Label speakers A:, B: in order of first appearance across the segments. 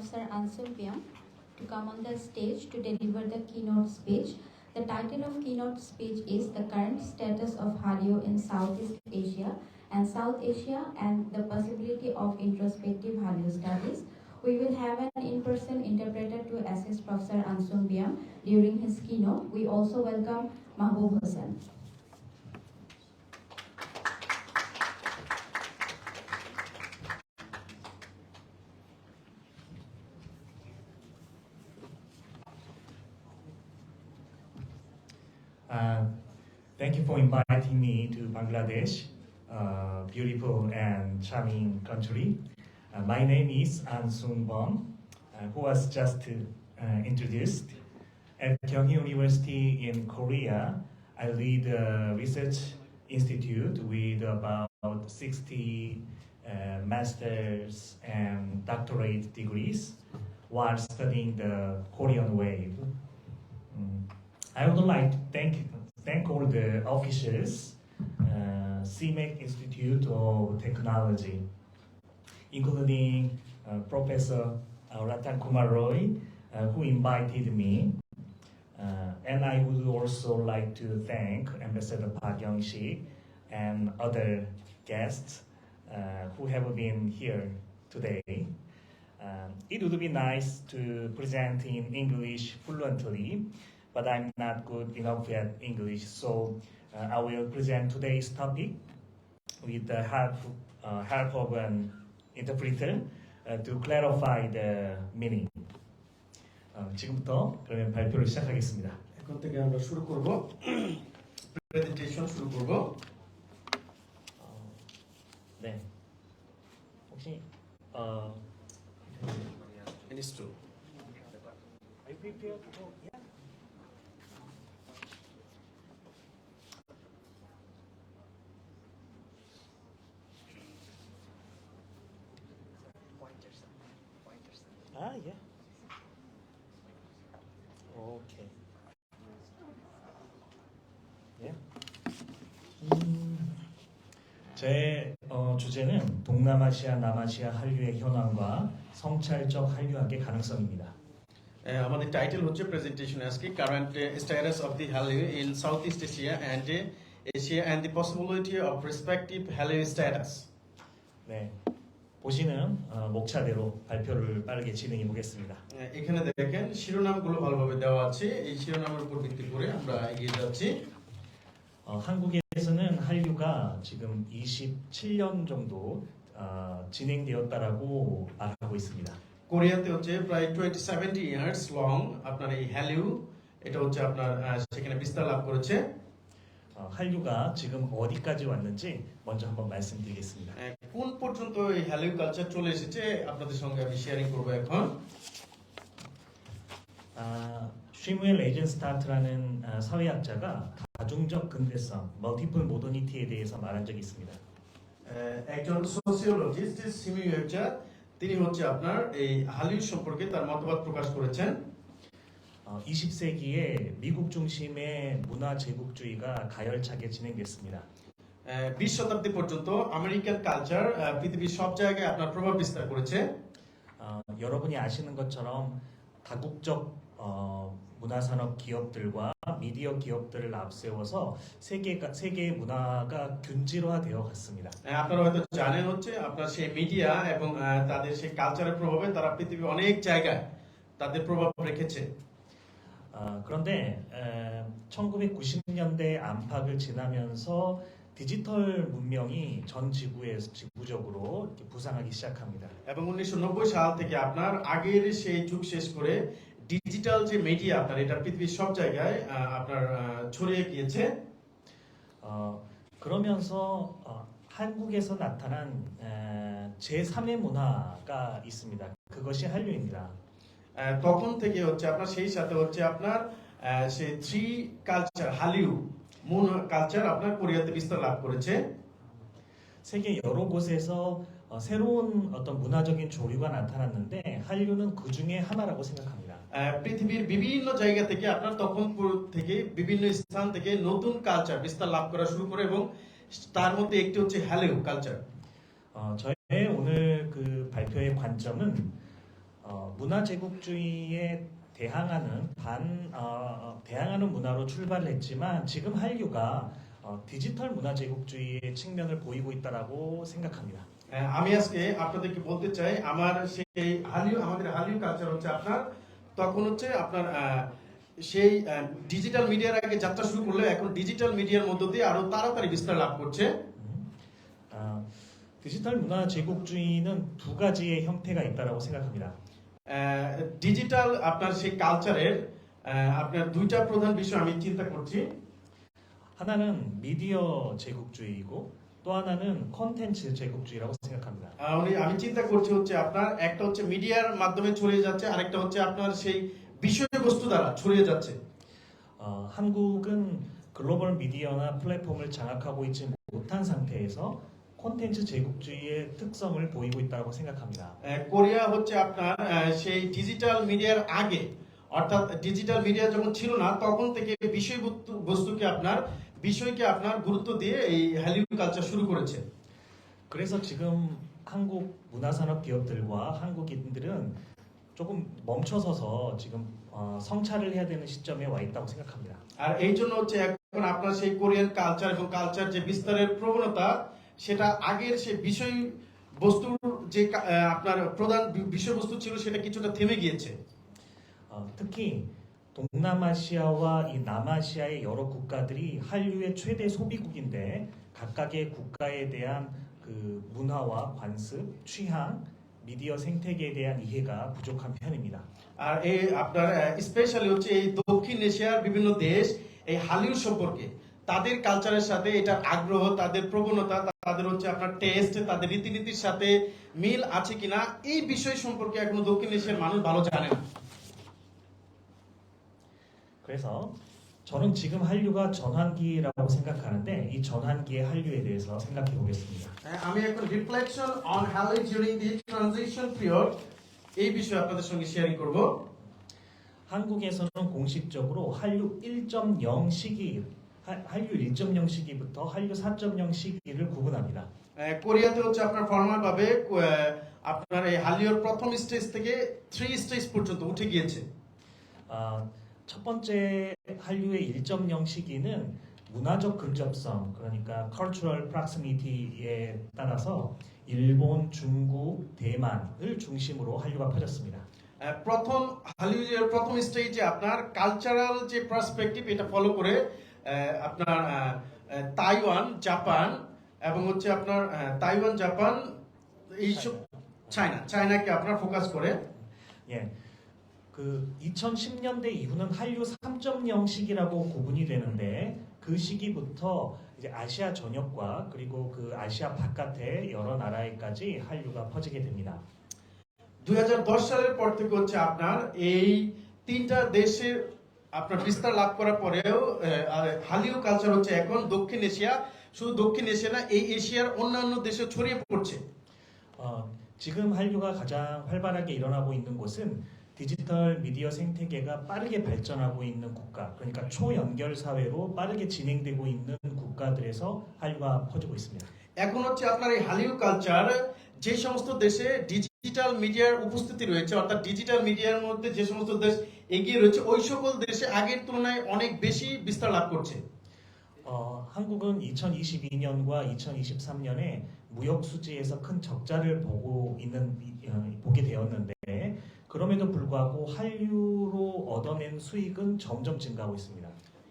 A: Professor Ansung Byung to come on the stage to deliver the keynote speech. The title of keynote speech is The Current Status of Hallyu in Southeast Asia and the Possibility of Introspective Hallyu Studies. We will have an in-person interpreter to assist Professor Ansung Byung during his keynote. We also welcome Mahbub Hossain.
B: Thank you for inviting me to Bangladesh, beautiful and charming country. My name is Ansung Byung, who was just introduced. At Kyunghee University in Korea, I lead a research institute with about 60 master's and doctorate degrees while studying the Korean wave. I would like to thank all the officials, CMEC Institute of Technology, including Professor Ratan Kumar Roy, who invited me. And I would also like to thank Ambassador Park Young-sik and other guests who have been here today. It would be nice to present in English fluently, but I'm not good enough at English, so I will present today's topic with the help of an interpreter to clarify the meaning. 지금부터 그러면 발표를 시작하겠습니다.
C: এখন থেকে আমরা শুরু করব প্রেজেন্টেশন শুরু করব.
B: 네. 혹시
C: Minister.
B: Are you prepared? Yeah. Yeah. Okay. Yeah. 제 주제는 동남아시아, 남아시아 한류의 현황과 성찰적 한류학의 가능성입니다.
C: আমাদের টাইটেল হচ্ছে প্রেজেন্টেশন আজকে কারেন্ট স্ট্যাটাস অফ দি হ্যালিউ in South East Asia and the possibility of prospective Hallyu status.
B: 네. 보시는 목차대로 발표를 빠르게 진행해 보겠습니다.
C: এখানে দেখেন শিরোনামগুলো ভালোভাবে দেওয়া আছে. এই শিরোনামের উপর ভিত্তি করে আমরা এগিয়ে যাচ্ছি.
B: 한국에서는 한류가 지금 27년 정도 진행되었다라고 말하고 있습니다.
C: কোরিয়াতে হচ্ছে প্রায় 70 ইয়ার্স লং আপনার এই হ্যালিউ এটা হচ্ছে আপনার সেখানে বিস্তার লাভ করেছে.
B: 한류가 지금 어디까지 왔는지 먼저 한번 말씀드리겠습니다.
C: কোন পর্যন্ত এই হ্যালিউ কালচার চলে এসেছে আপনাদের সঙ্গে আমি শেয়ারিং করব এখন.
B: 슈무엘 레이젠스타트라는 사회학자가 다중적 근대성, 멀티플 모더니티에 대해서 말한 적이 있습니다.
C: একজন সোসিওলজিস্ট সিমিউয়েচা তিনি হচ্ছে আপনার এই হ্যালিউ সম্পর্কে তার মতবাদ প্রকাশ করেছেন.
B: 20세기에 미국 중심의 문화 제국주의가 가열차게 진행됐습니다.
C: 20 শতাব্দী পর্যন্ত আমেরিকান কালচার পৃথিবীর সব জায়গায় আপনার প্রভাব বিস্তার করেছে.
B: 여러분이 아시는 것처럼 다국적 문화산업 기업들과 미디어 기업들을 앞세워서 세계의 문화가 균질화되어 갔습니다.
C: আপনারা হয়তো জানেন হচ্ছে আপনার সেই মিডিয়া এবং তাদের সেই কালচারের প্রভাবে তারা পৃথিবীর অনেক জায়গায় তাদের প্রভাব রেখেছে.
B: 그런데 1990년대 안팎을 지나면서 디지털 문명이 전 지구적으로 이렇게 부상하기 시작합니다.
C: এবং 1990 সাল থেকে আপনার আগের সেই যুগ শেষ করে ডিজিটাল যে মিডিয়া আপনার এটা পৃথিবীর সব জায়গায় আপনার ছড়িয়ে গিয়েছে.
B: 그러면서 한국에서 나타난 제3의 문화가 있습니다. 그것이 한류입니다.
C: তখন থেকে হচ্ছে আপনার সেই সাথে হচ্ছে আপনার সেই থ্রি কালচার হ্যালিউ মুন কালচার আপনার কোরিয়াতে বিস্তার লাভ করেছে.
B: 세계 여러 곳에서 새로운 어떤 문화적인 조류가 나타났는데 한류는 그 중에 하나라고 생각합니다.
C: পৃথিবীর বিভিন্ন জায়গা থেকে আপনার তখন থেকে বিভিন্ন স্থান থেকে নতুন কালচার বিস্তার লাভ করা শুরু করে এবং তার মধ্যে একটি হচ্ছে হ্যালিউ কালচার.
B: 저의 오늘 그 발표의 관점은 문화 제국주의에 대항하는 문화로 출발을 했지만 지금 한류가 디지털 문화 제국주의의 측면을 보이고 있다라고 생각합니다.
C: আমি আজকে আপনাদেরকে বলতে চাই আমাদের হালিউ কালচার হচ্ছে আপনার তখন হচ্ছে আপনার সেই ডিজিটাল মিডিয়ার আগে যাত্রা শুরু করলে এখন ডিজিটাল মিডিয়ার মধ্য দিয়ে আরো তাড়াতাড়ি বিস্তার লাভ করছে।
B: 디지털 문화 제국주의는 두 가지의 형태가 있다라고 생각합니다.
C: ডিজিটাল আপনার সেই কালচারের আপনার দুইটা প্রধান বিষয় আমি চিন্তা করছি।
B: 하나는 미디어 제국주의이고 또 하나는 콘텐츠 제국주의라고 생각합니다.
C: আমি চিন্তা করছি হচ্ছে আপনার একটা হচ্ছে মিডিয়ার মাধ্যমে ছড়িয়ে যাচ্ছে আরেকটা হচ্ছে আপনার সেই বিষয়বস্তু দ্বারা ছড়িয়ে যাচ্ছে।
B: 한국은 글로벌 미디어나 플랫폼을 장악하고 있지 못한 상태에서 콘텐츠 제국주의의 특성을 보이고 있다고 생각합니다.
C: কোরিয়া হচ্ছে আপনার সেই ডিজিটাল মিডিয়ার আগে অর্থাৎ ডিজিটাল মিডিয়া যখন ছিল না তখন থেকে বিষয়কে আপনার গুরুত্ব দিয়ে এই হ্যালিউ কালচার শুরু করেছে।
B: 그래서 지금 한국 문화산업 기업들과 한국인들은 조금 멈춰서서 지금 성찰을 해야 되는 시점에 와 있다고 생각합니다.
C: আর এই জন্য হচ্ছে এখন আপনার সেই কোরিয়ান কালচার এবং কালচার যে বিস্তারের প্রবণতা সেটা আগের সেই বিষয়বস্তুর যে আপনার প্রধান বিষয়বস্তু ছিল সেটা কিছুটা থেমে গিয়েছে।
B: 특히 동남아시아와 이 남아시아의 여러 국가들이 한류의 최대 소비국인데 각각의 국가에 대한 그 문화와 관습, 취향, 미디어 생태계에 대한 이해가 부족한 편입니다.
C: আর এই আপনার স্পেশালি হচ্ছে এই দক্ষিণ এশিয়ার বিভিন্ন দেশ এই হালিউড সম্পর্কে তাদের কালচারের সাথে এটার আগ্রহ তাদের প্রবণতা তাদের হচ্ছে আপনার টেস্ট তাদের রীতিনীতির সাথে মিল আছে কিনা এই বিষয় সম্পর্কে এখনো দক্ষিণ এশিয়ার মানুষ ভালো জানে না।
B: 그래서 저는 지금 한류가 전환기라고 생각하는데 이 전환기의 한류에 대해서 생각해 보겠습니다.
C: আমি এখন রিফ্লেকশন অন হ্যালিউ ডিউরিং দি ট্রানজিশন পিরিয়ড এই বিষয়ে আপনাদের সঙ্গে শেয়ারিং করব।
B: 한국에서는 공식적으로 한류 1.0 시기부터 한류 4.0 시기를 구분합니다.
C: কোরিয়াতে হচ্ছে আপনার ফর্মাল ভাবে আপনার এই হালিউর প্রথম স্টেজ থেকে 3 স্টেজ পর্যন্ত উঠে গিয়েছে।
B: 첫 번째 한류의 1.0 시기는 문화적 근접성, 그러니까 cultural proximity에 따라서 일본, 중국, 대만을 중심으로 한류가 퍼졌습니다.
C: প্রথম হালিউডের প্রথম স্টেজে আপনার কালচারাল যে পার্সপেক্টিভ এটা ফলো করে আপনার তাইওয়ান, জাপান এবং হচ্ছে আপনার তাইওয়ান, জাপান এইসব চায়নাকে আপনার ফোকাস করে।
B: 예. 그 2010년대 이후는 한류 3.0 시기라고 구분이 되는데 그 시기부터 이제 아시아 전역과 그리고 그 아시아 바깥의 여러 나라에까지 한류가 퍼지게 됩니다.
C: 2010 সালের পর থেকে হচ্ছে আপনার এই তিনটা দেশের আপনার বিস্তার লাভ করার পরেও হালিউ কালচার হচ্ছে এখন দক্ষিণ এশিয়া শুধু দক্ষিণ এশিয়া না এই এশিয়ার অন্যান্য দেশে ছড়িয়ে পড়ছে।
B: 지금 한류가 가장 활발하게 일어나고 있는 곳은 디지털 미디어 생태계가 빠르게 발전하고 있는 국가, 그러니까 초연결 사회로 빠르게 진행되고 있는 국가들에서 한류가 퍼지고 있습니다.
C: এখন হচ্ছে আপনার এই হালিউ কালচার যে সমস্ত দেশে ডিজিটাল মিডিয়ার উপস্থিতি রয়েছে অর্থাৎ ডিজিটাল মিডিয়ার মধ্যে যে সমস্ত দেশ এগিয়ে রয়েছে ওই সকল দেশে আগের তুলনায় অনেক বেশি বিস্তার লাভ করছে।
B: 한국은 2022년과 2023년에 무역 수지에서 큰 적자를 보게 되었는데 그럼에도 불구하고 한류로 얻어낸 수익은 점점 증가하고 있습니다.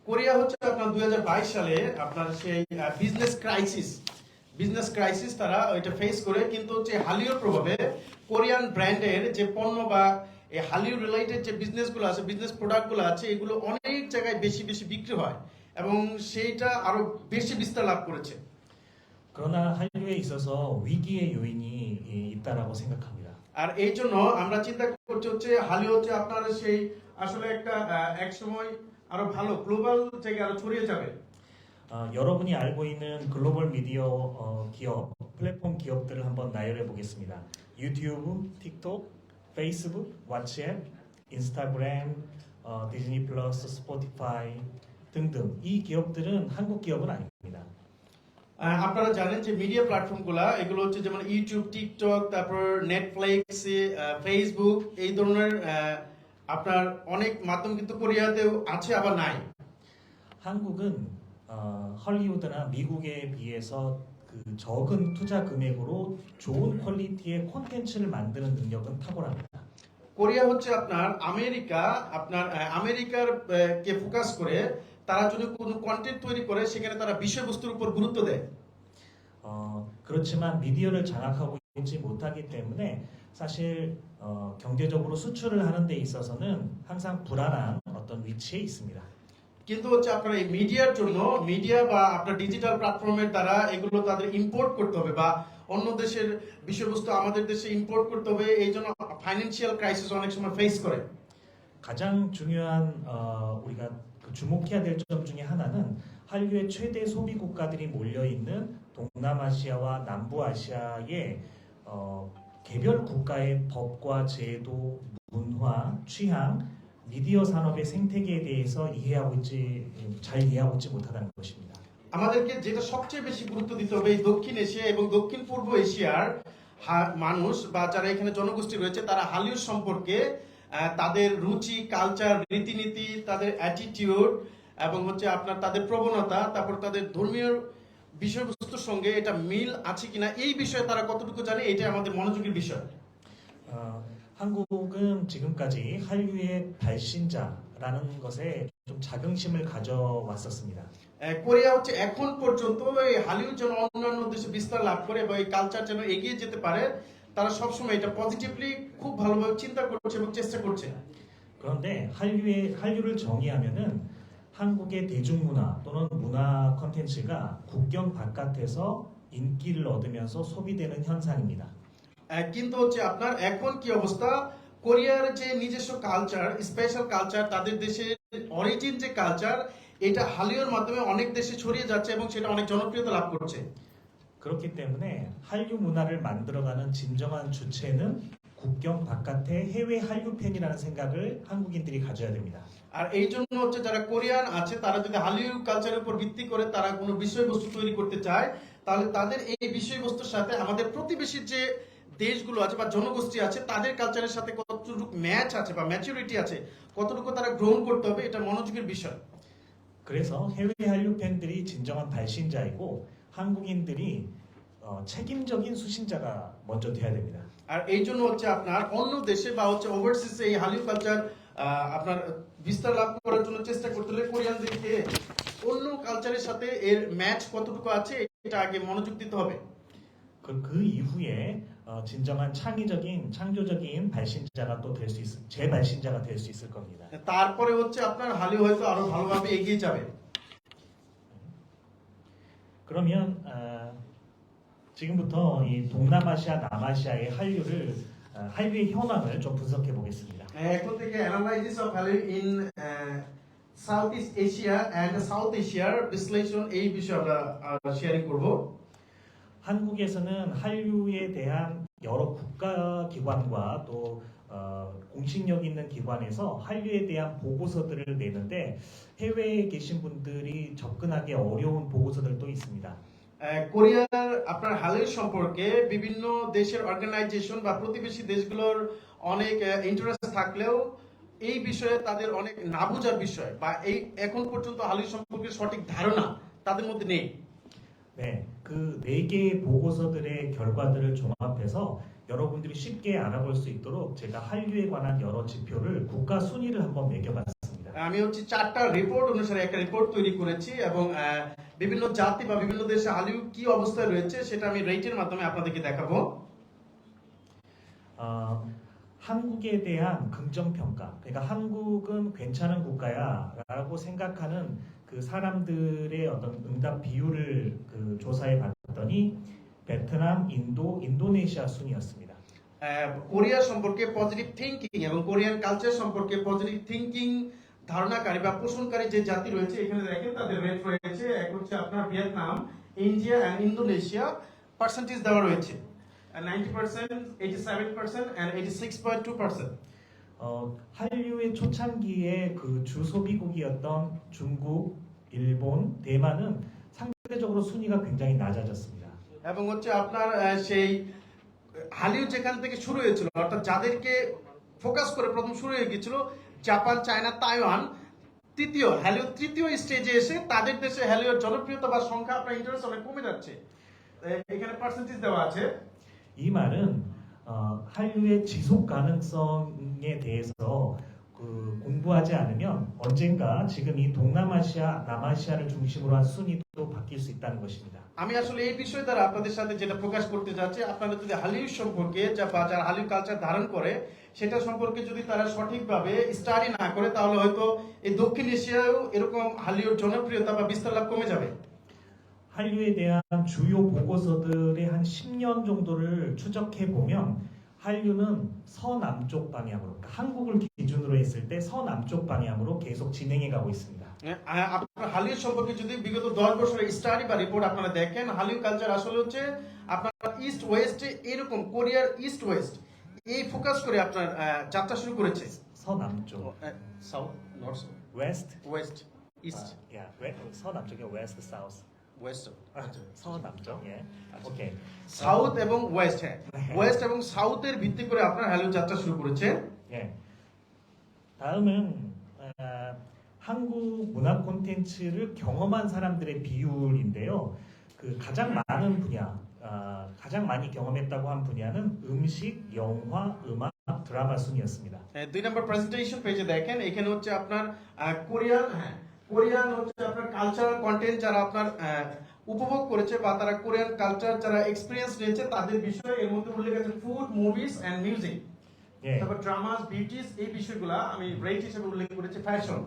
C: কোরিয়া হচ্ছে আপনার 2022 সালে আপনার সেই বিজনেস ক্রাইসিস তারা এটা ফেস করে কিন্তু হচ্ছে হালিউর প্রভাবে কোরিয়ান ব্র্যান্ডের যে পণ্য বা এই হালিউ রিলেটেড যে বিজনেসগুলো আছে বিজনেস প্রোডাক্টগুলো আছে এগুলো অনেক জায়গায় বেশি বেশি বিক্রি হয় এবং সেইটা আরো বেশি বিস্তার লাভ করেছে।
B: 그러나 한류에 있어서 위기의 요인이 있다라고 생각합니다.
C: আর এই জন্য আমরা চিন্তা করছি হচ্ছে হালিউ হচ্ছে আপনার সেই আসলে একটা এক সময় আরো ভালো গ্লোবাল জায়গায় 아로 ছড়িয়ে যাবে।
B: 여러분이 알고 있는 글로벌 미디어 기업, 플랫폼 기업들을 한번 나열해 보겠습니다. 유튜브, 틱톡, 페이스북, 왓츠앱, 인스타그램, 디즈니 플러스, 스포티파이 등등 이 기업들은 한국 기업은 아닙니다.
C: আপনারা জানেন যে মিডিয়া প্ল্যাটফর্মগুলো এগুলো হচ্ছে যেমন ইউটিউব, টিকটক, তারপর নেটফ্লিক্স, ফেসবুক, এই ধরনের আপনার অনেক মাধ্যম কিন্তু কোরিয়াতেও আছে আবার নাই।
B: 한국은 헐리우드나 미국에 비해서 그 적은 투자 금액으로 좋은 퀄리티의 콘텐츠를 만드는 능력은 탁월합니다.
C: কোরিয়া হচ্ছে আপনার আমেরিকার কে ফোকাস করে তারা যদি কোনো কন্টেন্ট তৈরি করে সেখানে তারা বিষয়বস্তুর উপর গুরুত্ব দেয়।
B: 그렇지만 미디어를 장악하고 있지 못하기 때문에 사실 경제적으로 수출을 하는 데 있어서는 항상 불안한 어떤 위치에 있습니다.
C: কিন্তু হচ্ছে আপনার এই মিডিয়ার জন্য মিডিয়া বা আপনার ডিজিটাল প্ল্যাটফর্মের দ্বারা এগুলো তাদের ইম্পোর্ট করতে হবে বা অন্য দেশের বিষয়বস্তু আমাদের দেশে ইম্পোর্ট করতে হবে, এই জন্য ফাইন্যান্সিয়াল ক্রাইসিস অনেক সময় ফেস করে।
B: 가장 중요한 우리가 그 주목해야 될 점 중에 하나는 한류의 최대 소비 국가들이 몰려 있는 동남아시아와 남부아시아의 개별 국가의 법과 제도, 문화, 취향, 미디어 산업의 생태계에 대해서 잘 이해하고 있지 못하다는 것입니다.
C: আমাদেরকে যেটা সবচেয়ে বেশি গুরুত্ব দিতে হবে এই দক্ষিণ এশিয়া এবং দক্ষিণ পূর্ব এশিয়ার মানুষ বা যারা এখানে জনগোষ্ঠী রয়েছে তারা হালিউড সম্পর্কে তাদের রুচি, কালচার, রীতিনীতি, তাদের অ্যাটিটিউড এবং হচ্ছে আপনার তাদের প্রবণতা, তারপর তাদের ধর্মীয় বিষয়বস্তুর সঙ্গে এটা মিল আছে কিনা এই বিষয়ে তারা কতটুকু জানে, এটা আমাদের মনোযোগের বিষয়।
B: 한국은 지금까지 한류의 발신자라는 것에 좀 자긍심을 가져왔었습니다.
C: কোরিয়া হচ্ছে এখন পর্যন্ত এই হালিউড যেন অন্যান্য দেশে বিস্তার লাভ করে বা এই কালচার যেন এগিয়ে যেতে পারে তারা সবসময় এটা পজিটিভলি খুব ভালোভাবে চিন্তা করছে এবং চেষ্টা করছে।
B: 그런데 한류를 정의하면은 한국의 대중문화 또는 문화 콘텐츠가 국경 바깥에서 인기를 얻으면서 소비되는 현상입니다.
C: কিন্তু হচ্ছে আপনার এখন কি অবস্থা, কোরিয়ার যে নিজস্ব কালচার, স্পেশাল কালচার, তাদের দেশের অরিজিন যে কালচার, এটা হালিউডের মাধ্যমে অনেক দেশে ছড়িয়ে যাচ্ছে এবং সেটা অনেক জনপ্রিয়তা লাভ করছে।
B: 그렇기 때문에 한류 문화를 만들어가는 진정한 주체는 국경 바깥의 해외 한류 팬이라는 생각을 한국인들이 가져야 됩니다.
C: আর এই জন্য হচ্ছে যারা কোরিয়ান আছে তারা যদি হালিউড কালচারের উপর ভিত্তি করে তারা কোনো বিষয়বস্তু তৈরি করতে চায় তাহলে তাদের এই বিষয়বস্তুর সাথে আমাদের প্রতিবেশী যে দেশগুলো আছে বা জনগোষ্ঠী আছে তাদের কালচারের সাথে কতটুকু ম্যাচ আছে বা ম্যাচুরিটি আছে, কতটুকু তারা গ্রহণ করতে হবে, এটা মনোযোগের বিষয়।
B: 그래서 해외 한류 팬들이 진정한 발신자이고 한국인들이 책임적인 수신자가 먼저 돼야 됩니다.
C: আর এই জন্য হচ্ছে আপনার অন্য দেশে বা হচ্ছে ওভারসিজে এই হালিউড কালচার আপনার বিস্তার লাভ করার জন্য চেষ্টা করতে হলে কোরিয়ানদেরকে অন্য কালচারের সাথে এর ম্যাচ কতটুকু আছে এটা আগে মনোযোগ দিতে হবে।
B: 그 이후에 진정한 창조적인 발신자가 또 될 수 재발신자가 될 수 있을 겁니다.
C: তারপরে হচ্ছে আপনার হালিউড হয়তো 아로 ভালোভাবে এগিয়ে যাবে।
B: 그러면 지금부터 이 동남아시아, 남아시아의 한류의 현황을 좀 분석해 보겠습니다.
C: এখন থেকে analysis of value in South East Asia and South এশিয়ার বিশ্লেষণ এই বিষয়ে আমরা শেয়ারিং করব।
B: 한국에서는 한류에 대한 여러 국가 기관과 또 공신력 있는 기관에서 한류에 대한 보고서들을 내는데 해외에 계신 분들이 접근하기 어려운 보고서들도 있습니다.
C: কোরিয়ার আপনার হালিউড সম্পর্কে বিভিন্ন দেশের অর্গানাইজেশন বা প্রতিবেশী দেশগুলোর অনেক ইন্টারেস্ট থাকলেও এই বিষয়ে তাদের অনেক না বোঝার বিষয় বা এই এখন পর্যন্ত হালিউড সম্পর্কে সঠিক ধারণা তাদের মধ্যে নেই।
B: 네, 그 4개의 보고서들의 결과들을 종합해서 여러분들이 쉽게 알아볼 수 있도록 제가 한류에 관한 여러 지표를 국가 순위를 한번 매겨봤습니다.
C: আমি হচ্ছে 4টা রিপোর্ট অনুসারে একটা রিপোর্ট তৈরি করেছি এবং বিভিন্ন জাতি বা বিভিন্ন দেশে হালিউড কি অবস্থায় রয়েছে সেটা আমি রেটের মাধ্যমে আপনাদেরকে দেখাবো।
B: 한국에 대한 긍정 평가. 그러니까 한국은 괜찮은 국가야라고 생각하는 그 사람들의 어떤 응답 비율을 그 조사해 봤더니 베트남, 인도, 인도네시아 순이었습니다.
C: কোরিয়া সম্পর্কে পজিটিভ থিংকিং এবং কোরিয়ান কালচার সম্পর্কে পজিটিভ থিংকিং ধারণাকারী বা পোষণকারী যে জাতি রয়েছে এখানে দেখেন তাদের রেট রয়েছে। এক হচ্ছে আপনার Vietnam, India and Indonesia percentage দেওয়া রয়েছে 90%, 87% and 86.2%.
B: 한류의 초창기에 그 주소비국이었던 중국, 일본, 대만은 상대적으로 순위가 굉장히 낮아졌습니다.
C: এবং হচ্ছে আপনার সেই হালিউড যেখান থেকে শুরু হয়েছিল অর্থাৎ যাদেরকে ফোকাস করে প্রথম শুরু হয়ে গিয়েছিল জাপান, চায়না, তাইওয়ান, হ্যালিউড তৃতীয় স্টেজে এসে তাদের দেশে হ্যালিউড জনপ্রিয়তা বা সংখ্যা আপনার ইন্টারেস্ট অনেক কমে যাচ্ছে। এখানে পার্সেন্টেজ দেওয়া আছে।
B: 이 말은 한류의 지속 가능성에 대해서 공부하지 않으면 언젠가 지금 이 동남아시아, 남아시아를 중심으로 한 순위도 바뀔 수 있다는 것입니다.
C: আমি আসলে এই বিষয় দ্বারা আপনাদের সাথে যেটা প্রকাশ করতে যাচ্ছি, আপনারা যদি হালিউড সম্পর্কে যারা হালিউড কালচার ধারণ করে সেটা সম্পর্কে যদি তারা সঠিকভাবে স্টাডি না করে তাহলে হয়তো এই দক্ষিণ এশিয়ায়ও এরকম হালিউড জনপ্রিয়তা বা বিস্তার লাভ কমে যাবে।
B: 한류에 대한 주요 보고서들의 한 10년 정도를 추적해 보면 한류는 서남쪽 방향으로, 그러니까 한국을 기준으로 했을 때 서남쪽 방향으로 계속 진행해 가고 있습니다.
C: আপনার হালিউড সম্পর্কে যদি বিগত 10 বছরের স্টাডি বা রিপোর্ট আপনারা দেখেন, হালিউড কালচার আসলে হচ্ছে আপনার ইস্ট ওয়েস্ট, এরকম কোরিয়ার ইস্ট ওয়েস্ট এই ফোকাস করে আপনার যাত্রা শুরু করেছে।
B: 서남쪽,
C: south, north,
B: west,
C: west, east,
B: 서남쪽에 west, south,
C: west,
B: 서남쪽, 예, 오케이.
C: South এবং ওয়েস্ট, হ্যাঁ ওয়েস্ট এবং সাউথের ভিত্তি করে আপনার হালিউড যাত্রা শুরু করেছে।
B: 예. 다음은 한국 문화 콘텐츠를 경험한 사람들의 비율인데요. 그 가장 많은 분야, 가장 많이 경험했다고 한 분야는 음식, 영화, 음악, 드라마 순이었습니다.
C: 2 নম্বর প্রেজেন্টেশন পেজে দেখেন, এখানে হচ্ছে আপনার কোরিয়ান হচ্ছে আপনার কালচারাল কন্টেন্ট যারা আপনার উপভোগ করেছে বা তারা কোরিয়ান কালচার যারা এক্সপেরিয়েন্স নিয়েছে তাদের বিষয়ে এর মধ্যে উল্লেখ আছে ফুড, মুভিজ এন্ড মিউজিক।
B: 예.
C: তারপর ড্রামাস, বিউটিস, এই বিষয়গুলো আমি রেট হিসেবে উল্লেখ করেছি ফ্যাশন।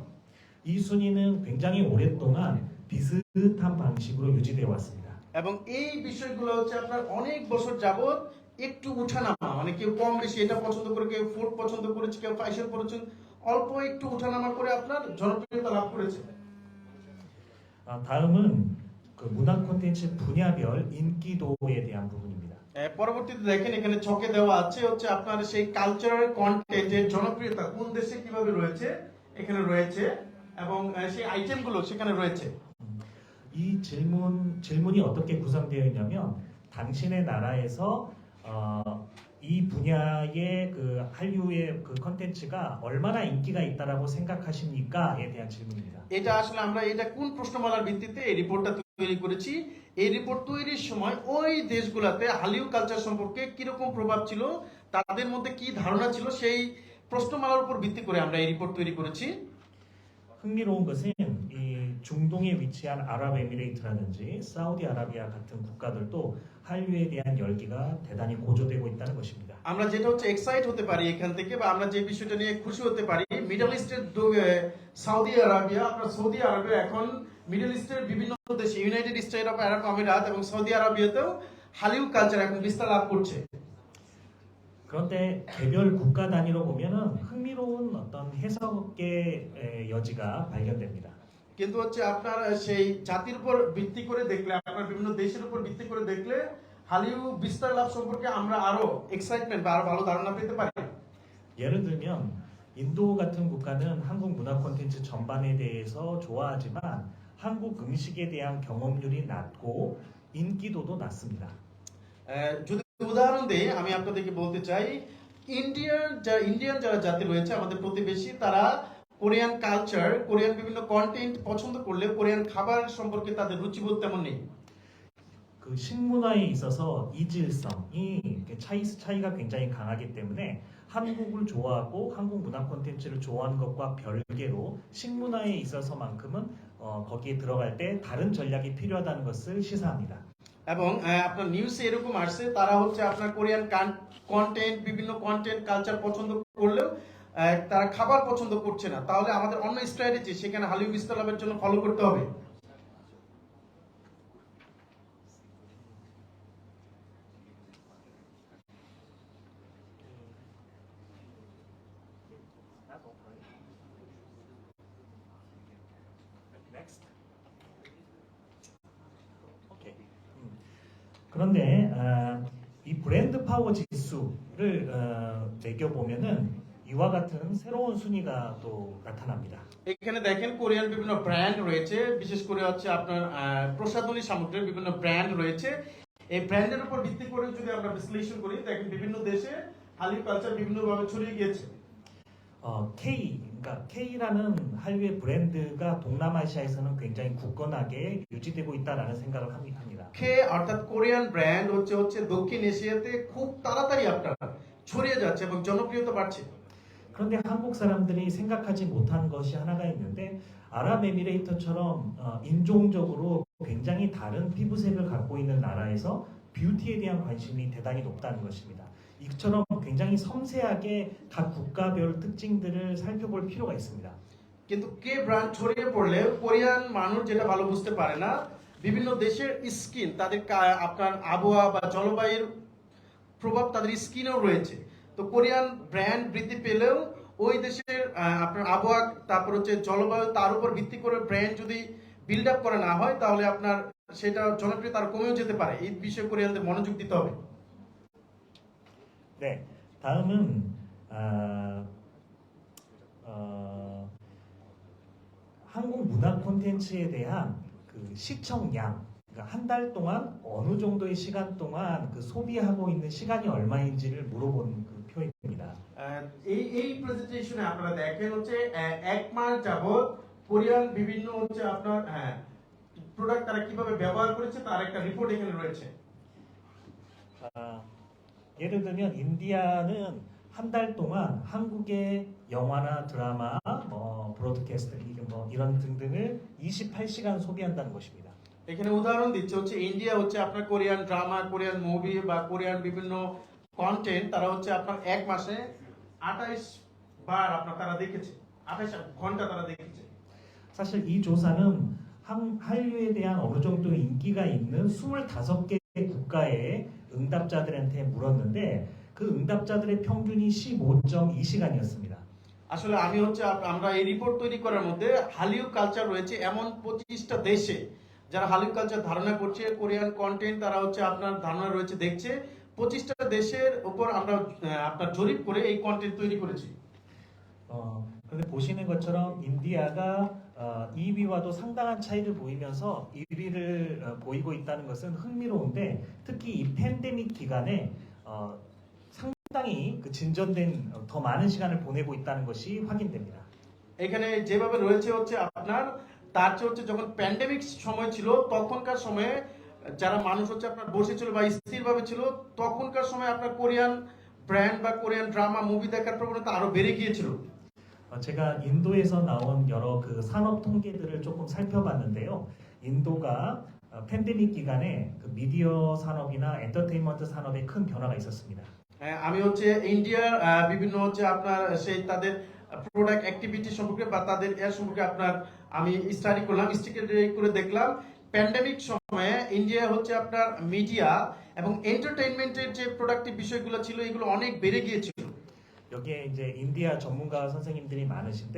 B: 이 순위는 굉장히 오랫동안 비슷한 방식으로 유지되어 왔습니다.
C: এবং এই বিষয়গুলো হচ্ছে আপনার অনেক বছর যাবত একটু উঠানামা, মানে কেউ কম বেশি এটা পছন্দ করে, কেউ ফুড পছন্দ করেছে, কেউ ফ্যাশন পছন্দ, অল্প একটু উঠানামা করে আপনার জনপ্রিয়তা লাভ করেছে।
B: 다음은 그 문화 콘텐츠 분야별 인기도에 대한 부분입니다.
C: পরবর্তীতে দেখেন এখানে ছকে দেওয়া আছে হচ্ছে আপনার সেই কালচারাল কন্টেন্টের জনপ্রিয়তা কোন দেশে কিভাবে রয়েছে এখানে রয়েছে এবং সেই আইটেমগুলো সেখানে রয়েছে।
B: 이 질문이 어떻게 구성되어 있냐면 당신의 나라에서 이 분야의 그 한류의 그 컨텐츠가 얼마나 인기가 있다라고 생각하십니까에 대한 질문입니다.
C: এটা আসলে আমরা এটা কোন প্রশ্নমালার ভিত্তিতে এই রিপোর্টটা তৈরি করেছি, এই রিপোর্ট তৈরির সময় ওই দেশগুলোতে হালিউড কালচার সম্পর্কে কিরকম প্রভাব ছিল, তাদের মধ্যে কি ধারণা ছিল, সেই প্রশ্নমালার উপর ভিত্তি করে আমরা এই রিপোর্ট তৈরি করেছি।
B: 흥미로운 것은 이 중동에 위치한 아랍에미레이트라든지 사우디아라비아 같은 국가들도 한류에 대한 열기가 대단히 고조되고 있다는 것입니다.
C: আমরা যেটা হচ্ছে এক্সাইট হতে পারি এখান থেকে বা আমরা যে বিষয়টা নিয়ে খুশি হতে পারি, মিডল ইস্টের সৌদি আরবিয়া, আপনার সৌদি আরবে এখন মিডল ইস্টের বিভিন্ন দেশে ইউনাইটেড স্টেট অফ আরব আমিরাত এবং সৌদি আরবিয়াতেও হালিউড কালচার এখন বিস্তার লাভ করছে।
B: 그런데 개별 국가 단위로 보면은 흥미로운 어떤 해석의 여지가 발견됩니다.
C: কিন্তু হচ্ছে আপনার সেই জাতির উপর ভিত্তি করে দেখলে, আপনার বিভিন্ন দেশের উপর ভিত্তি করে দেখলে হালিউড বিস্তার লাভ সম্পর্কে আমরা আরো এক্সাইটমেন্ট বা আরো ভালো ধারণা পেতে পারি।
B: 예를 들면 인도 같은 국가는 한국 문화 콘텐츠 전반에 대해서 좋아하지만 한국 음식에 대한 경험률이 낮고 인기도도 낮습니다.
C: যদি উদাহরণ দেই আমি আপনাদেরকে বলতে চাই, ইন্ডিয়ান যারা জাতি রয়েছে আমাদের প্রতিবেশী, তারা কোরিয়ান কালচার, কোরিয়ান বিভিন্ন কন্টেন্ট পছন্দ করলে কোরিয়ান খাবার সম্পর্কে তাদের রুচিবোধ তেমন নেই।
B: 그 식문화에 있어서 이질성이 차이가 굉장히 강하기 때문에 한국을 좋아하고 한국 문화 콘텐츠를 좋아하는 것과 별개로 식문화에 있어서만큼은 거기에 들어갈 때 다른 전략이 필요하다는 것을 시사합니다.
C: এবং আপনার নিউজে এরকম আসছে তারা হচ্ছে আপনার কোরিয়ান কন্টেন্ট, বিভিন্ন কন্টেন্ট কালচার পছন্দ করলেও তারা খাবার পছন্দ করছে না, তাহলে আমাদের অন্য স্ট্র্যাটেজি সেখানে হালিউড বিস্তার লাভের জন্য ফলো করতে হবে।
B: Next. 오케이. 그런데 이 브랜드 파워 지수를 매겨 보면은 이와 같은 새로운 순위가 또 나타납니다.
C: এখানে দেখেন কোরিয়ান বিভিন্ন ব্র্যান্ড রয়েছে, বিশেষ করে হচ্ছে আপনার প্রসাধনী সামগ্রীর বিভিন্ন ব্র্যান্ড রয়েছে। এই ব্র্যান্ডের উপর ভিত্তি করে যদি আমরা বিশ্লেষণ করি, দেখেন বিভিন্ন দেশে হালিউ কালচার বিভিন্নভাবে ছড়িয়ে গিয়েছে।
B: K, 그러니까 K라는 한류의 브랜드가 동남아시아에서는 굉장히 굳건하게 유지되고 있다라는 생각을 합니다.
C: খে অর্থাৎ কোরিয়ান ব্র্যান্ড হচ্ছে দক্ষিণ এশিয়াতে খুব তাড়াতাড়ি আপনার ছড়িয়ে যাচ্ছে এবং জনপ্রিয়তা বাড়ছে।
B: 그런데 한국 사람들이 생각하지 못한 것이 하나가 있는데 아랍에미레이트처럼 인종적으로 굉장히 다른 피부색을 갖고 있는 나라에서 뷰티에 대한 관심이 대단히 높다는 것입니다. 이처럼 굉장히 섬세하게 각 국가별 특징들을 살펴볼 필요가 있습니다.
C: কিন্তু কে ব্র্যান্ড ছড়িয়ে পড়লে কোরিয়ান মানুষ যেটা ভালো বুঝতে পারে না, বিভিন্ন দেশের স্কিন তাদের আপনার আবহাওয়া বা জলবায়ুর প্রভাব তাদের স্কিনেও রয়েছে। তো কোরিয়ান ব্র্যান্ড বৃদ্ধি পেলেও ওই দেশের আপনার আবহাওয়া, তারপর হচ্ছে জলবায়ু, তার উপর ভিত্তি করে ব্র্যান্ড যদি বিল্ড আপ করা না হয়, তাহলে আপনার সেটা জনপ্রিয়তা আরো কমেও যেতে পারে। এই বিষয়ে কোরিয়ানদের মনোযোগ দিতে হবে।
B: 네, 다음은 한국 문화 콘텐츠에 대한 그 시청량, 그러니까 한 달 동안 어느 정도의 시간 동안 그 소비하고 있는 시간이 얼마인지를 물어본 그 표입니다.
C: এই প্রেজেন্টেশনে আপনারা দেখেন হচ্ছে এক মাস যাবত কোরিয়ান বিভিন্ন হচ্ছে আপনার প্রোডাক্ট তারা কিভাবে ব্যবহার করেছে তার একটা রিপোর্ট এখানে রয়েছে।
B: 예를 들면 인디아는 한 달 동안 한국의 영화나 드라마, 뭐 브로드캐스트 뭐 이런 등등을 28시간 소비한다는 것입니다.
C: এখানে উদাহরণ দিচ্ছে হচ্ছে ইন্ডিয়া হচ্ছে আপনার কোরিয়ান ড্রামা, কোরিয়ান মুভি বা কোরিয়ান বিভিন্ন কন্টেন্ট তারা হচ্ছে আপনার এক মাসে 28 বার আপনার তারা দেখেছে, 28 ঘন্টা তারা দেখেছে।
B: 사실 이 조사는 한류에 대한 어느 정도 인기가 있는 25개 국가의 응답자들한테 물었는데 그 응답자들의 평균이 15.2시간이었습니다.
C: আসলে আমি হচ্ছে আমরা এই রিপোর্ট তৈরি করার মধ্যে হালিউ কালচার রয়েছে এমন 25টা দেশে যারা হালিউ কালচার ধারণা করছে, কোরিয়ান কন্টেন্ট তারা হচ্ছে আপনার ধারণা রয়েছে দেখছে, 25টা দেশের উপর আমরা আপনার জরিপ করে এই কন্টেন্ট তৈরি করেছি।
B: 그런데 보시는 것처럼 인디아가 2위와도 상당한 차이를 보이면서 1위를 보이고 있다는 것은 흥미로운데 특히 이 팬데믹 기간에 상당히 그 진전된 더 많은 시간을 보내고 있다는 것이 확인됩니다.
C: এখানে যেভাবে রয়েছে হচ্ছে আপনার তার চেয়ে হচ্ছে যখন প্যান্ডেমিক সময় ছিল তখনকার সময়ে যারা মানুষ হচ্ছে আপনার বসেছিল বা স্থিরভাবে ছিল, তখনকার সময় আপনার কোরিয়ান ব্র্যান্ড বা কোরিয়ান ড্রামা মুভি দেখার প্রবণতা আরো বেড়ে গিয়েছিল।
B: 제가 인도에서 나온 여러 그 산업 통계들을 조금 살펴봤는데요. 인도가 팬데믹 기간에 그 미디어 산업이나 엔터테인먼트 산업에 큰 변화가 있었습니다.
C: আমি হচ্ছে ইন্ডিয়ার বিভিন্ন হচ্ছে আপনার সেই তাদের প্রোডাক্ট অ্যাক্টিভিটি সম্পর্কে বা তাদের এর সম্পর্কে আপনার আমি স্টাডি করলাম, স্টাডি করে দেখলাম প্যান্ডেমিক সময়ে ইন্ডিয়া হচ্ছে আপনার মিডিয়া এবং এন্টারটেইনমেন্টের যে প্রোডাক্টিভ বিষয়গুলো ছিল এগুলো অনেক বেড়ে গিয়েছিল।
B: 여기에 이제 인디아 전문가 선생님들이 많으신데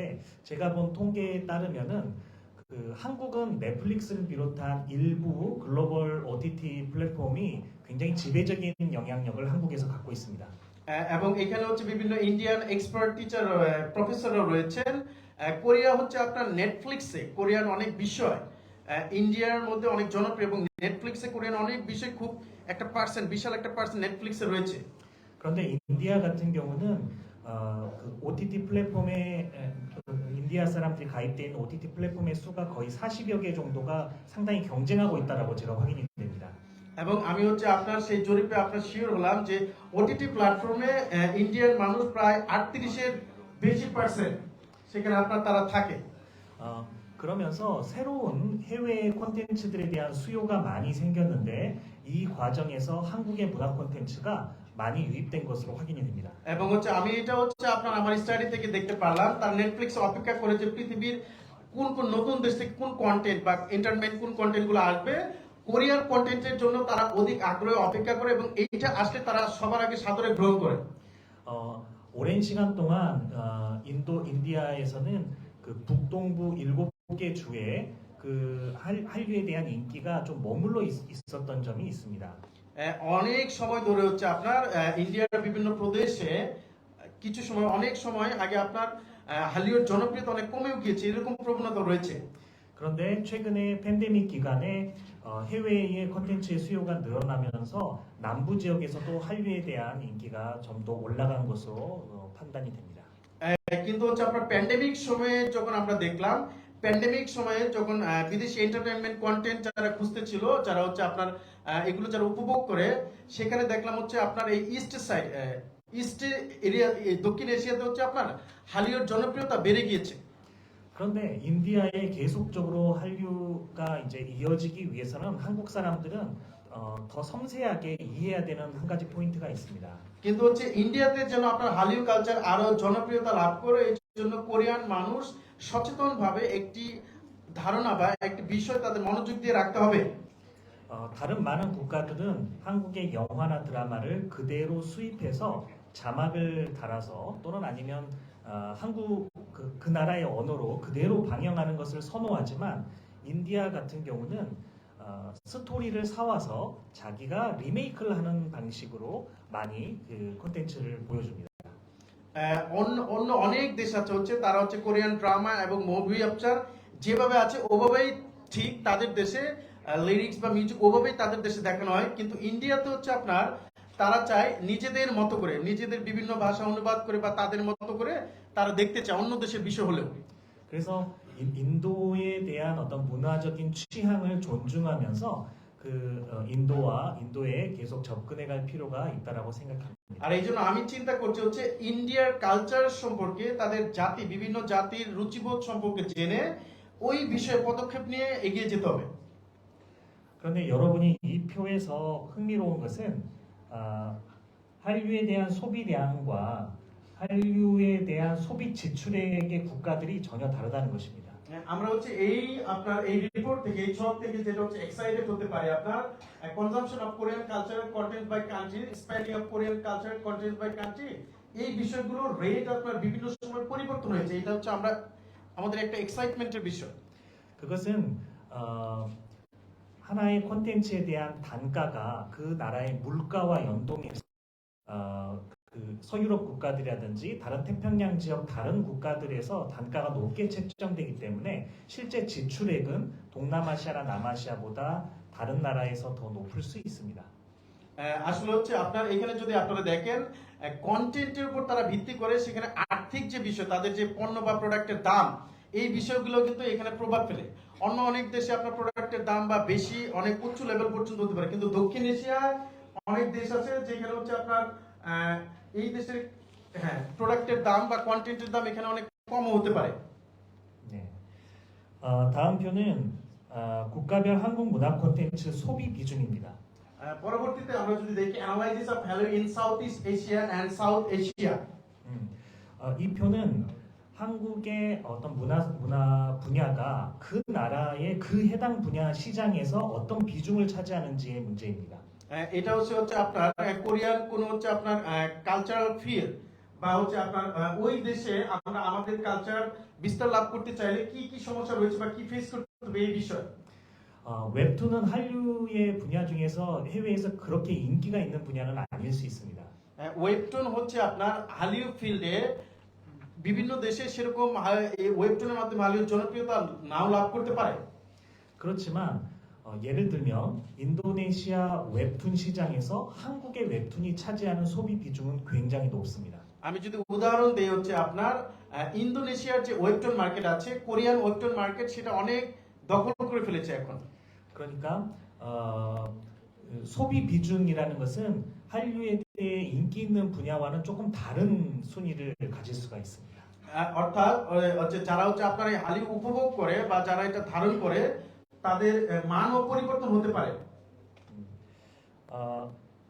B: 제가 본 통계에 따르면은 그 한국은 넷플릭스를 비롯한 일부 글로벌 OTT 플랫폼이 굉장히 지배적인 영향력을 한국에서 갖고 있습니다.
C: এবং এখানে হচ্ছে বিভিন্ন ইন্ডিয়ান এক্সপার্ট টিচার প্রফেসররা রয়েছেন। কোরিয়া হচ্ছে আপনার নেটফ্লিক্সে কোরিয়ান অনেক বিষয় ইন্ডিয়ার মধ্যে অনেক জনপ্রিয় এবং নেটফ্লিক্সে কোরিয়ান অনেক বিষয় খুব একটা পার্সেন্ট, বিশাল একটা পার্সেন্ট নেটফ্লিক্সে রয়েছে।
B: 그런데 인디아 같은 경우는 그 OTT 플랫폼에 인디아 사람들이 가입되어 있는 OTT 플랫폼의 수가 거의 40여 개 정도가 상당히 경쟁하고 있다라고 제가 확인이 됩니다.
C: এবং আমি হচ্ছে আপনার সেই জরিপে আপনার শিওর হলাম যে ওটিটি প্ল্যাটফর্মে ইন্ডিয়ান মানুষ প্রায় 38-এর বেশি পার্সেন্ট সেখানে আপনার তারা থাকে।
B: 그러면서 새로운 해외 콘텐츠들에 대한 수요가 많이 생겼는데 이 과정에서 한국의 문화 콘텐츠가 많이 유입된 것으로 확인이 됩니다.
C: এবং হচ্ছে আমি এটা হচ্ছে আপনার আমার স্টাডি থেকে দেখতে পারলাম তার নেটফ্লিক্স অপেক্ষা করে যে পৃথিবীর কোন কোন নতুন দেশ থেকে কোন কন্টেন্ট বা এন্টারটেইনমেন্ট কোন কন্টেন্টগুলো আসবে, কোরিয়ান কন্টেন্টের জন্য তারা অধিক আগ্রহে অপেক্ষা করে এবং এইটা আসলে তারা সবার আগে সাদরে গ্রহণ করে।
B: 오랜 시간 동안 인디아에서는 그 북동부 7개 주에 그 한류에 대한 인기가 좀 머물러 있었던 점이 있습니다.
C: অনেক সময় ধরে হচ্ছে আপনার ইন্ডিয়ার বিভিন্ন প্রদেশে কিছু সময় অনেক সময় আগে আপনার হালিউড জনপ্রিয়তা অনেক কমেও গিয়েছে এরকম প্রবণতা রয়েছে।
B: 그런데 최근에 팬데믹 기간에 해외의 콘텐츠의 수요가 늘어나면서 남부 지역에서도 한류에 대한 인기가 좀 더 올라간 것으로 판단이 됩니다.
C: কিন্তু হচ্ছে আপনার প্যান্ডেমিক সময়ে যখন আমরা দেখলাম প্যান্ডেমিক সময়ে যখন বিদেশি এন্টারটেইনমেন্ট কন্টেন্ট যারা খুঁজতে ছিল যারা হচ্ছে আপনার এগুলো যারা উপভোগ করে সেখানে দেখলাম হচ্ছে আপনার এই ইস্ট সাইড ইস্ট এরিয়া দক্ষিণ এশিয়াতে হচ্ছে আপনার হালিউড জনপ্রিয়তা বেড়ে গিয়েছে।
B: 그런데 인디아에 계속적으로 한류가 이제 이어지기 위해서는 한국 사람들은 더 섬세하게 이해해야 되는 한 가지 포인트가 있습니다.
C: কিন্তু হচ্ছে ইন্ডিয়াতে যেন আপনার হালিউ কালচার আরো জনপ্রিয়তা লাভ করে এই জন্য কোরিয়ান মানুষ সচেতনভাবে একটি ধারণা বা একটি বিষয় তাদের মনোযোগ দিয়ে রাখতে হবে।
B: 다른 많은 국가들은 한국의 영화나 드라마를 그대로 수입해서 자막을 달아서 또는 아니면 한국 그 나라의 언어로 그대로 방영하는 것을 선호하지만 인디아 같은 경우는 스토리를 사와서 자기가 리메이크를 하는 방식으로 많이 그 콘텐츠를 보여줍니다.
C: অন্য অনেক দেশ আছে হচ্ছে তারা হচ্ছে কোরিয়ান ড্রামা এবং মুভি আপচার যেভাবে আছে ওভাবেই ঠিক তাদের দেশে লিরিক্স বা মিউজিক ওভাবেই তাদের দেশে দেখানো হয়। কিন্তু ইন্ডিয়াতে হচ্ছে আপনার তারা চায় নিজেদের মতো করে নিজেদের বিভিন্ন ভাষা অনুবাদ করে বা তাদের মতো করে তারা দেখতে চায় অন্য দেশের বিষয় হলেও।
B: 그래서 인도에 대한 어떤 문화적인 취향을 존중하면서 그 인도와 인도에 계속 접근해갈 필요가 있다라고 생각합니다.
C: আর এই জন্য আমি চিন্তা করছি হচ্ছে ইন্ডিয়ার কালচার সম্পর্কে তাদের জাতি বিভিন্ন জাতির রুচিবোধ সম্পর্কে জেনে ওই বিষয়ে পদক্ষেপ নিয়ে এগিয়ে যেতে হবে।
B: 그런데 여러분이 이 표에서 흥미로운 것은 한류에 대한 소비량과 한류에 대한 소비 지출액의 국가들이 전혀 다르다는 것입니다.
C: আমরা হচ্ছে এই আপনার এই রিপোর্ট থেকে এই ছক থেকে যেটা হচ্ছে এক্সাইটেড হতে পারে আপনার consumption of Korean cultural content by country spending of Korean cultural content by country এই বিষয়গুলোর রেট আপনার বিভিন্ন সময় পরিবর্তন হয়েছে। এটা হচ্ছে আমরা আমাদের একটা এক্সাইটমেন্টের বিষয়।
B: 그것은 하나의 콘텐츠에 대한 단가가 그 나라의 물가와 연동해서 그 서유럽 국가들이라든지 다른 태평양 지역 다른 국가들에서 단가가 높게 책정되기 때문에 실제 지출액은 동남아시아나 남아시아보다 다른 나라에서 더 높을 수 있습니다.
C: আসলে হচ্ছে আপনার এখানে যদি আপনারা দেখেন কন্টেন্টের উপর তারা ভিত্তি করে সেখানে আর্থিক যে বিষয় তাদের যে পণ্য বা প্রোডাক্টের দাম এই বিষয়গুলো কিন্তু এখানে প্রভাব ফেলে। অন্য অনেক দেশে আপনার প্রোডাক্টের দাম বা বেশি অনেক উচ্চ লেভেল পর্যন্ত হতে পারে কিন্তু দক্ষিণ এশিয়ায় অনেক দেশ আছে যেখানে হচ্ছে আপনার এই দেশের প্রোডাক্টের দাম বা কন্টেন্টের দাম এখানে অনেক কম হতে পারে।
B: 네. 다음 표는 국가별 한국 문화 콘텐츠 소비 비중입니다.
C: পরবর্তীতে আমরা যদি দেখি analysis of value in South East Asia and South Asia
B: 이 표는 한국의 어떤 문화 분야가 그 나라의 그 해당 분야 시장에서 어떤 비중을 차지하는지의 문제입니다.
C: এটা হচ্ছে আপনার কোরিয়ান কোন হচ্ছে আপনার কালচারাল ফিল্ড বা হচ্ছে আপনার ওই দেশে আমরা আমাদের কালচার বিস্তার লাভ করতে চাইলে কি কি সমস্যা রয়েছে বা কি ফেস করতে হবে এই বিষয়।
B: 웹툰은 한류의 분야 중에서 해외에서 그렇게 인기가 있는 분야는 아닐 수 있습니다.
C: ওয়েবটুন হচ্ছে আপনার হালিউড ফিল্ডে বিভিন্ন দেশে সেরকম এই ওয়েবটুনের মাধ্যমে হালিউড জনপ্রিয়তা নাও লাভ করতে পারে।
B: 그렇지만 예를 들면 인도네시아 웹툰 시장에서 한국의 웹툰이 차지하는 소비 비중은 굉장히 높습니다.
C: আমি যদি উদাহরণ দেই হচ্ছে আপনার ইন্দোনেশিয়ার যে ওয়েবটুন মার্কেট আছে কোরিয়ান ওয়েবটুন মার্কেট সেটা অনেক দখল করে ফেলেছে এখন।
B: 그러니까 소비 비중이라는 것은 한류에 대해 인기 있는 분야와는 조금 다른 순위를 가질 수가 있습니다.
C: অর্থাৎ হচ্ছে যারা হচ্ছে আপনার এই হালিউড উপভোগ করে বা যারা এটা ধারণ করে তাদের মানও পরিবর্তন হতে পারে।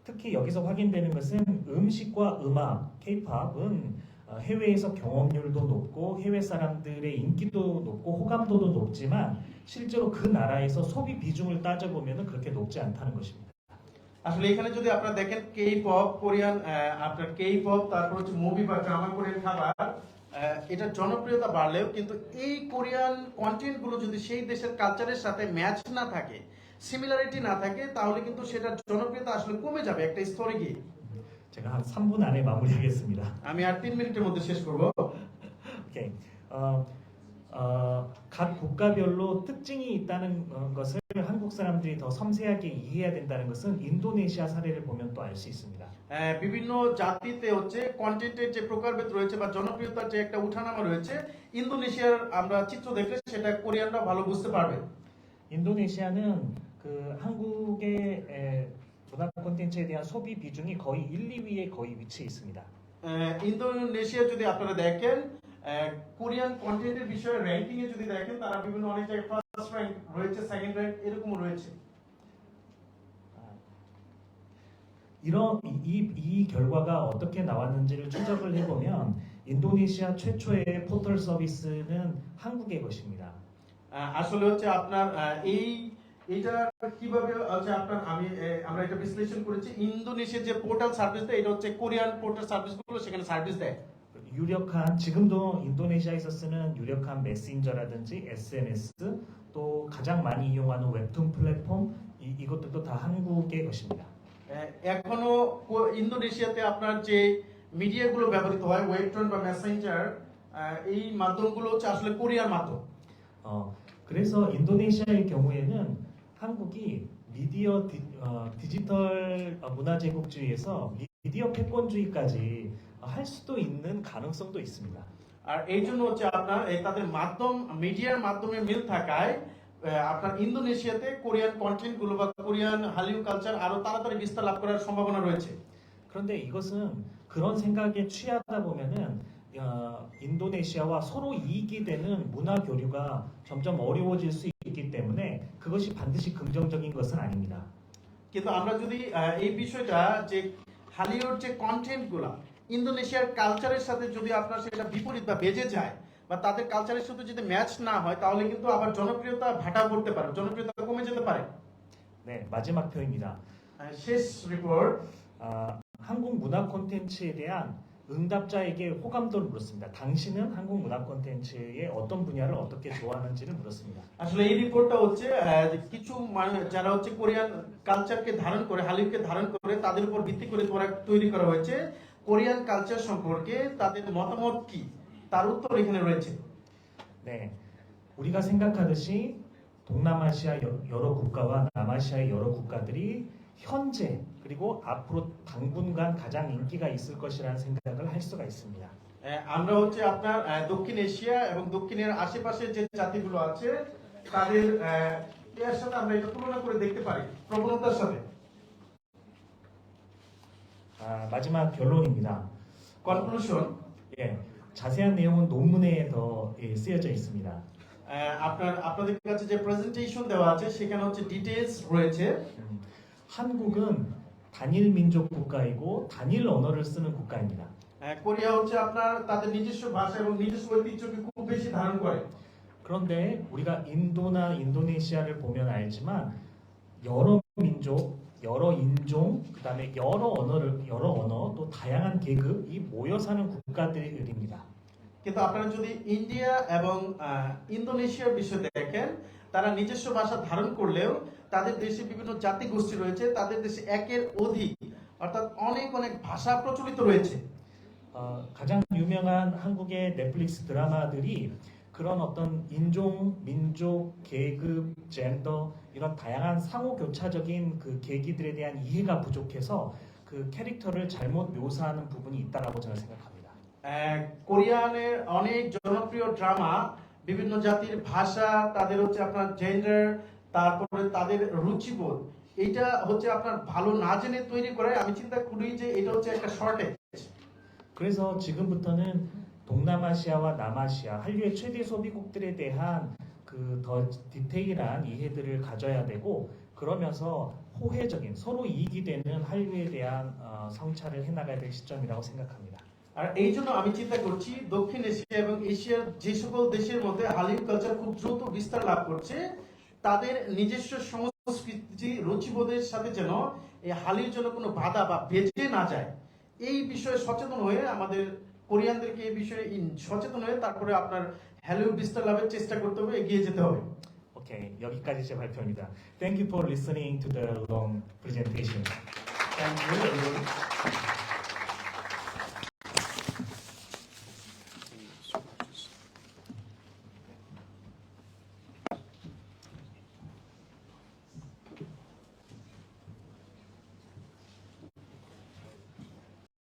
B: 특히 여기서 확인되는 것은 음식과 음악, K-팝은 해외에서 경험률도 높고 해외 사람들의 인기도 높고 호감도도 높지만 실제로 그 나라에서 소비 비중을 따져보면 그렇게 높지 않다는 것입니다.
C: আসলে এখানে যদি আপনারা দেখেন K-pop কোরিয়ান আপনার K-pop তারপর হচ্ছে মুভি বা ড্রামা কোরিয়ান খাবার এটা জনপ্রিয়তা বাড়লেও কিন্তু এই কোরিয়ান কন্টেন্ট গুলো যদি সেই দেশের কালচারের সাথে ম্যাচ না থাকে সিমিলারিটি না থাকে তাহলে কিন্তু সেটা জনপ্রিয়তা আসলে কমে যাবে একটা স্তরে গিয়ে।
B: 제가 한 3분 안에 마무리하겠습니다.
C: আমি আর 3 মিনিটের মধ্যে শেষ করব।
B: 오케이. 각 국가별로 특징이 있다는 것을 한국 사람들이 더 섬세하게 이해해야 된다는 것은 인도네시아 사례를 보면 또 알 수 있습니다.
C: বিভিন্ন জাতিতে হচ্ছে কন্টেন্টের যে প্রকারভেদ রয়েছে বা জনপ্রিয়তার যে একটা উঠানামা রয়েছে ইন্দোনেশিয়ার আমরা চিত্র দেখলে সেটা কোরিয়ানরা ভালো বুঝতে পারবে।
B: 인도네시아는 그 한국의 문화 콘텐츠에 대한 소비 비중이 거의 1, 2위에 거의 위치해 있습니다.
C: ইন্দোনেশিয়া যদি আপনারা দেখেন কোরিয়ান কন্টেন্টের বিষয়ে র্যাঙ্কিং এ যদি দেখেন তারা বিভিন্ন অনেক জায়গায় ফার্স্ট র্যাঙ্ক রয়েছে, সেকেন্ড র্যাঙ্ক এরকমও রয়েছে।
B: 이 결과가 어떻게 나왔는지를 추적을 해보면 인도네시아 최초의 포털 서비스는 한국의 것입니다.
C: আসলে হচ্ছে আপনার এটা কিভাবে হচ্ছে আপনার আমরা এটা বিশ্লেষণ করেছি ইন্দোনেশিয়ার যে পোর্টাল সার্ভিস দেয় এটা হচ্ছে কোরিয়ান পোর্টাল সার্ভিসগুলো সেখানে সার্ভিস দেয়।
B: 유력한 지금도 인도네시아에서 쓰는 유력한 메신저라든지 SNS 또 가장 많이 이용하는 웹툰 플랫폼 이것들도 다 한국의 것입니다.
C: এখনো ইন্দোনেশিয়াতে আপনার যে মিডিয়াগুলো ব্যবহৃত হয় 웹툰 বা মেসেঞ্জার এই মাধ্যমগুলো হচ্ছে আসলে কোরিয়ার মাধ্যম।
B: 그래서 인도네시아의 경우에는 한국이 디지털 문화 제국주의에서 미디어 패권주의까지 할 수도 있는 가능성도 있습니다.
C: আর এই জন্য হচ্ছে আপনার তাদের মাধ্যম মিডিয়ার মাধ্যমে মিল থাকায় আপনার ইন্দোনেশিয়াতে কোরিয়ান কন্টেন্ট গুলো বা কোরিয়ান হালিউ কালচার আরো তাড়াতাড়ি বিস্তার লাভ করার সম্ভাবনা রয়েছে।
B: 그런데 이것은 그런 생각에 취하다 보면은 인도네시아와 서로 이익이 되는 문화 교류가 점점 어려워질 수 있기 때문에 그것이 반드시 긍정적인 것은 아닙니다.
C: কিন্তু আমরা যদি এই বিষয়টা যে হালিউড যে কন্টেন্টগুলো ইন্দোনেশিয়ার কালচারের সাথে যদি আপনার সেটা বিপরীত বা বেজে যায় বা তাদের কালচারের সাথে যদি ম্যাচ না হয় তাহলে কিন্তু আবার জনপ্রিয়তা ভাটা পড়তে পারে, জনপ্রিয়তা কমে যেতে পারে।
B: 네, 마지막 표입니다.
C: শেষ রিপোর্ট
B: 한국 문화 콘텐츠에 대한 응답자에게 호감도를 물었습니다. 당신은 한국 문화 콘텐츠의 어떤 분야를 어떻게 좋아하는지를 물었습니다.
C: আসলে এই রিপোর্টটা হচ্ছে যে কিছু যারা হচ্ছে কোরিয়ান কালচারকে ধারণ করে হালিউডকে ধারণ করে তাদের উপর ভিত্তি করে তৈরি করা হয়েছে কোরিয়ান কালচার সম্পর্কে তাদের মতামত কি তার উত্তর এখানে রয়েছে।
B: 네, 우리가 생각하듯이 동남아시아 여러 국가와 남아시아의 여러 국가들이 현재 그리고 앞으로 당분간 가장 인기가 있을 것이라는 생각을 할 수가 있습니다.
C: আমরা হচ্ছে আপনার দক্ষিণ এশিয়া এবং দক্ষিণের আশেপাশে যে জাতিগুলো আছে তাদের এর সাথে আমরা এটা তুলনা করে দেখতে পারি প্রবণতার সাথে।
B: 마지막 결론입니다.
C: কনক্লুশন
B: 예, 자세한 내용은 논문에 더 쓰여져 있습니다.
C: আপনাদের কাছে যে প্রেজেন্টেশন দেওয়া আছে সেখানে হচ্ছে ডিটেইলস রয়েছে।
B: 한국은 단일 민족 국가이고 단일 언어를 쓰는 국가입니다.
C: কোরিয়া হচ্ছে আপনার তাদের নিজস্ব ভাষা এবং নিজস্ব ঐতিহ্যকে খুব বেশি ধারণ করে।
B: 그런데 우리가 인도나 인도네시아를 보면 알지만 여러 민족, 여러 인종, 그다음에 여러 언어 또 다양한 계급이 모여 사는 국가들입니다.
C: কিন্তু আপনারা যদি ইন্ডিয়া এবং ইন্দোনেশিয়ার বিষয় দেখেন তারা নিজস্ব ভাষা ধারণ করলেও তাদের দেশে বিভিন্ন জাতি গোষ্ঠী রয়েছে, তাদের দেশে একের অধিক অর্থাৎ অনেক অনেক ভাষা প্রচলিত রয়েছে।
B: 가장 유명한 한국의 넷플릭스 드라마들이 그런 어떤 인종, 민족, 계급, 젠더 이런 다양한 상호 교차적인 그 계기들에 대한 이해가 부족해서 그 캐릭터를 잘못 묘사하는 부분이 있다라고 저는 생각합니다.
C: কোরিয়ানের অনেক জনপ্রিয় ড্রামা বিভিন্ন জাতির ভাষা তাদের হচ্ছে আপনার জেন্ডার তারপরে তাদের রুচিবোধ এটা হচ্ছে আপনার ভালো না জেনে তৈরি করে। আমি চিন্তা করি যে এটা হচ্ছে একটা শর্টেজ।
B: 그래서 지금부터는 동남아시아와 남아시아 한류의 최대 소비국들에 대한 그 더 디테일한 이해들을 가져야 되고 그러면서 호혜적인 서로 이익이 되는 한류에 대한 성찰을 해나가야 될 시점이라고 생각합니다.
C: আর এই জন্য আমি চিন্তা করছি দক্ষিণ এশিয়া এবং এশিয়ার যে সকল দেশের মধ্যে হালিউ কালচার খুব দ্রুত বিস্তার লাভ করছে তাদের নিজস্ব সংস্কৃতি রুচিবোধের সাথে যেন এই হালিউর জন্য কোনো বাধা বা বেজে না যায় এই বিষয়ে সচেতন হয়ে আমাদের কোরিয়ানদেরকে এই বিষয়ে সচেতন হয়ে তারপরে আপনার হালিউ বিস্তার লাভের চেষ্টা করতে হবে, এগিয়ে যেতে হবে।
B: 오케이, 여기까지 제 발표입니다. Thank you for listening to the long presentation.
C: Thank you.